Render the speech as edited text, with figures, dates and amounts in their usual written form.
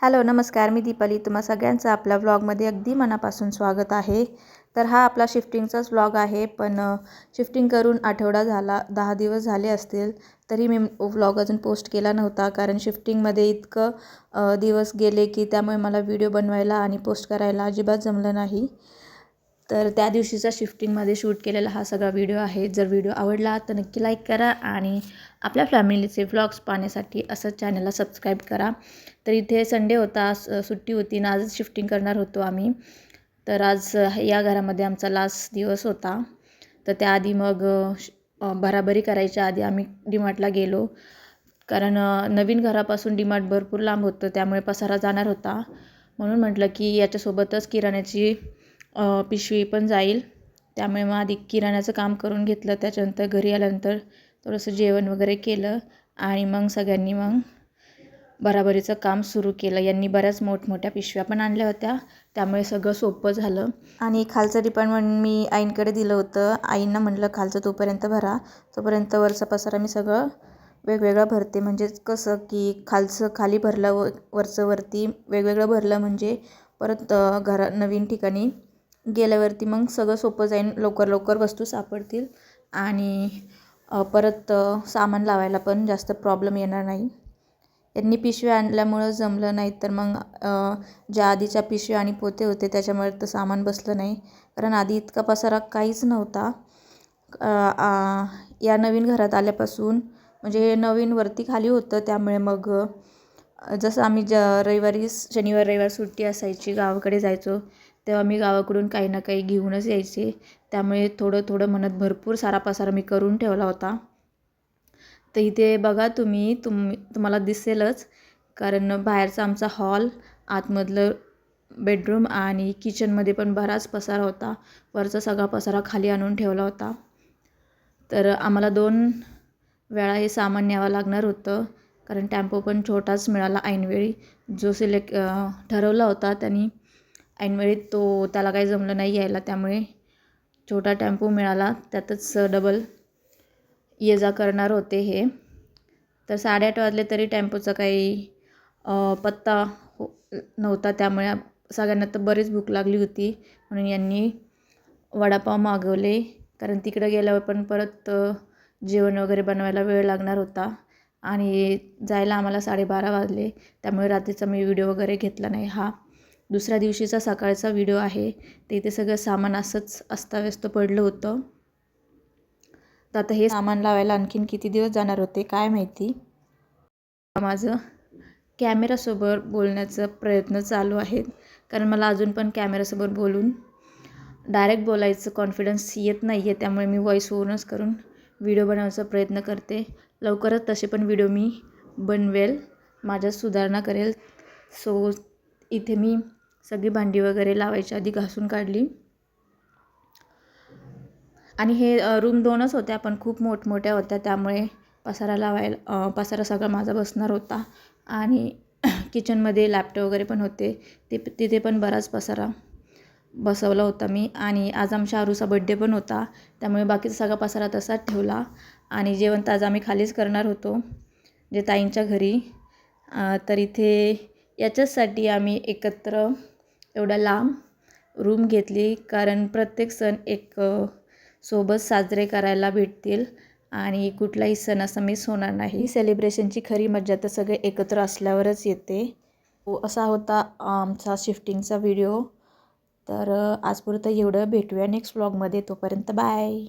Hello नमस्कार, मी दीपाली. तुम्हा सगळ्यांचं आपल्या व्लॉगमध्ये अगदी मनापासून स्वागत आहे. तर हा आपला शिफ्टिंगचाच व्लॉग आहे, पण शिफ्टिंग करून आठवडा झाला, 10 दिवस झाले असतील, तरी मी व्लॉग अजून पोस्ट केला नव्हता. कारण शिफ्टिंगमध्ये इतकं दिवस गेले की त्यामुळे मला व्हिडिओ बनवायला आणि पोस्ट करायला अजिबात जमलं नाही. तर त्या दिवशीचा शिफ्टिंगमध्ये शूट केलेला हा सगळा व्हिडिओ आहे. जर व्हिडिओ आवडला तर नक्की लाईक करा आणि आपल्या फॅमिलीचे व्लॉग्स पाहण्यासाठी असं चॅनलला सबस्क्राईब करा. तर इथे संडे होता, सुट्टी होती आणि आजच शिफ्टिंग करणार होतो आम्ही. तर आज या घरामध्ये आमचा लास्ट दिवस होता. तर त्याआधी मग भराभरी करायच्या आधी आम्ही डीमार्टला गेलो. कारण नवीन घरापासून डीमार्ट भरपूर लांब होतं, त्यामुळे पसारा जाणार होता. म्हणून म्हटलं की याच्यासोबतच किराण्याची पिशवी पण जाईल. त्यामुळे मग आधी किराण्याचं काम करून घेतलं. त्याच्यानंतर घरी आल्यानंतर थोडंसं जेवण वगैरे केलं आणि मग सगळ्यांनी मग भराभरीचं काम सुरू केलं. यांनी बऱ्याच मोठमोठ्या पिशव्या पण आणल्या होत्या, त्यामुळे सगळं सोपं झालं. आणि खालचं डिपार्टमेंट मी आईंकडे दिलं होतं. आईंना म्हटलं खालचं तोपर्यंत भरा, तोपर्यंत वरचा पसारा मी सगळं वेगवेगळं भरते. म्हणजे कसं की खालचं खाली भरलं, वरचं वरती वेगवेगळं भरलं म्हणजे परत नवीन ठिकाणी गेल्यावरती मग सगळं सोपं जाईल, लवकर लवकर वस्तू सापडतील आणि परत सामान लावायला पण जास्त प्रॉब्लेम येणार नाही. यांनी पिशव्या आणल्यामुळं जमलं, नाही तर मग ज्या आधीच्या पिशव्या आणि पोते होते त्याच्यामुळे तर सामान बसलं नाही. कारण आधी इतका पसारा काहीच नव्हता. या नवीन घरात आल्यापासून म्हणजे हे नवीन वरती खाली होतं, त्यामुळे मग जसं आम्ही रविवारी शनिवार रविवार सुट्टी असायची, गावाकडे जायचो, तेव्हा मी गावाकडून काही ना काही घेऊनच यायचे. त्यामुळे थोडं थोडं म्हणत भरपूर सारा पसारा मी करून ठेवला होता. तर इथे बघा तुम्हाला दिसेलच, कारण बाहेरचा आमचा हॉल, आतमधलं बेडरूम आणि किचनमध्ये पण बराच पसारा होता. वरचा सगळा पसारा खाली आणून ठेवला होता. तर आम्हाला 2 वेळा हे सामान न्यावं लागणार होतं, कारण टेम्पो पण छोटाच मिळाला ऐनवेळी. जो ठरवला होता त्यांनी ऐनवेळी त्याला काही जमलं नाही यायला, त्यामुळे छोटा टेम्पो मिळाला. त्यातच डबल ये जा करणार होते हे. तर 8:30 वाजले तरी टेम्पोचा काही पत्ता नव्हता. त्यामुळे सगळ्यांना तर बरीच भूक लागली होती, म्हणून यांनी वडापाव मागवले. कारण तिकडं गेल्यावर पण परत जेवण वगैरे बनवायला वेळ लागणार होता आणि जायला आम्हाला 12:30 वाजले. त्यामुळे रात्रीचा मी व्हिडिओ वगैरे घेतला नाही. हा दुसऱ्या दिवशीचा सकाळचा व्हिडिओ आहे. ते इथे सगळं सामान असंच अस्ताव्यस्त पडलं होतं. तर आता हे सामान लावायला आणखीन किती दिवस जाणार होते काय माहिती. माझं कॅमेरासोबत बोलण्याचा प्रयत्न चालू आहेत, कारण मला अजून पण कॅमेरासोबत बोलून डायरेक्ट बोलायचं कॉन्फिडन्स येत नाही आहे. त्यामुळे मी व्हॉईस ओव्हरच करून व्हिडिओ बनवायचा प्रयत्न करते. लवकरच तसे पण व्हिडिओ मी बनवेल, माझ्यात सुधारणा करेल. सो इथे मी सगळी भांडी वगैरे लावायच्या आधी घासून काढली. आणि हे रूम 2च होत्या, पण खूप मोठमोठ्या होत्या, त्यामुळे पसारा सगळा माझा बसणार होता. आणि किचनमध्ये लॅपटॉप वगैरे पण होते, तिथे पण बराच पसारा बसवला होता मी. आणि आज आमच्या आरूचा बड्डे पण होता, त्यामुळे बाकीचा सगळा पसारा तसाच ठेवला. आणि जेवण तर आज आम्ही खालीच करणार होतो, जे ताईंच्या घरी. तर इथे याच्याचसाठी आम्ही एकत्र एवढा लांब रूम घेतली, कारण प्रत्येक सण एक सोबत साजरे करायला भेटतील आणि कुठलाही सण असा मिस होणार नाही. सेलिब्रेशनची खरी मजा तर सगळे एकत्र असल्यावरच येते. असा होता आमचा शिफ्टिंगचा व्हिडिओ. तर आजपुरतं एवढं. भेटूया नेक्स्ट व्लॉगमध्ये. तोपर्यंत बाय.